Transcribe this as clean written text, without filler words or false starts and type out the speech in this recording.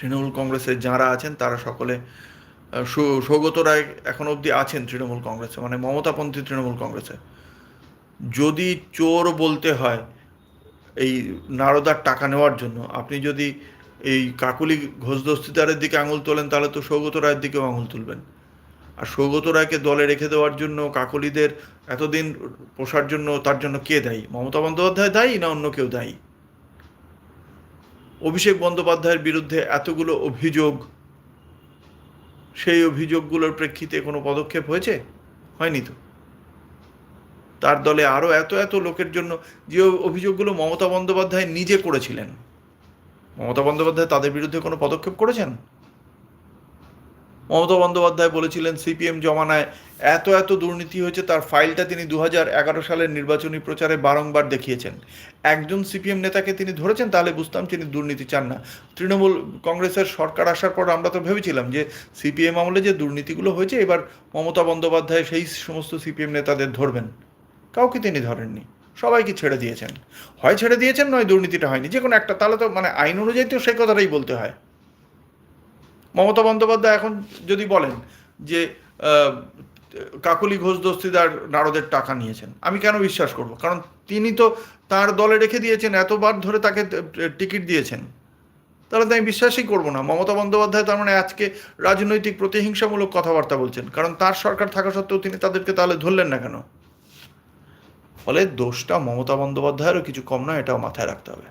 তৃণমূল কংগ্রেসের যাঁরা আছেন তারা সকলে সৌগত রায় এখন অবধি আছেন তৃণমূল কংগ্রেসে, মানে মমতাপন্থী তৃণমূল কংগ্রেসে। যদি চোর বলতে হয় এই নারদার টাকা নেওয়ার জন্য, আপনি যদি এই কাকলি ঘোষ দস্তিদারের দিকে আঙুল তোলেন, তাহলে তো সৌগত রায়ের দিকেও আঙুল তুলবেন। আর সৌগত রায়কে দলে রেখে দেওয়ার জন্য, কাকলিদের এতদিন পোষার জন্য, তার জন্য কে দায়ী? মমতা বন্দ্যোপাধ্যায় দায়ী না অন্য কেউ দায়ী? অভিষেক বন্দ্যোপাধ্যায়ের বিরুদ্ধে এতগুলো অভিযোগ, সেই অভিযোগগুলোর প্রেক্ষিতে কোনো পদক্ষেপ হয়েছে? হয়নি তো। তার দলে আরও এত এত লোকের জন্য যে অভিযোগগুলো মমতা বন্দ্যোপাধ্যায় নিজে করেছিলেন, মমতা বন্দ্যোপাধ্যায় তাদের বিরুদ্ধে কোনো পদক্ষেপ করেছেন? মমতা বন্দ্যোপাধ্যায় বলেছিলেন সিপিএম জমানায় এত এত দুর্নীতি হয়েছে, তার ফাইলটা তিনি 2011 সালের নির্বাচনী প্রচারে বারংবার দেখিয়েছেন। একজন সিপিএম নেতাকে তিনি ধরেছেন, তাহলে বুঝতাম তিনি দুর্নীতি চান না। তৃণমূল কংগ্রেসের সরকার আসার পর আমরা তো ভেবেছিলাম যে সিপিএম আমলে যে দুর্নীতিগুলো হয়েছে, এবার মমতা বন্দ্যোপাধ্যায় সেই সমস্ত সিপিএম নেতাদের ধরবেন। কাউকে তিনি ধরেননি, সবাইকে ছেড়ে দিয়েছেন। হয় ছেড়ে দিয়েছেন, নয় দুর্নীতিটা হয়নি, যে কোনো একটা। তাহলে তো মানে আইন অনুযায়ী তো সেই কথাটাই বলতে হয়। মমতা বন্দ্যোপাধ্যায় এখন যদি বলেন যে কাকলি ঘোষ দস্তিদার নারদের টাকা নিয়েছেন, আমি কেন বিশ্বাস করব? কারণ তিনি তো তার দলে রেখে দিয়েছেন, এতবার ধরে তাকে টিকিট দিয়েছেন। তাহলে তো আমি বিশ্বাসই করবো না। মমতা বন্দ্যোপাধ্যায় তার মানে আজকে রাজনৈতিক প্রতিহিংসামূলক কথাবার্তা বলছেন, কারণ তার সরকার থাকা সত্ত্বেও তিনি তাদেরকে তাহলে ধরলেন না কেন? ফলে দোষটা মমতা বন্দ্যোপাধ্যায়েরও কিছু কম নয়, এটাও মাথায় রাখতে হবে।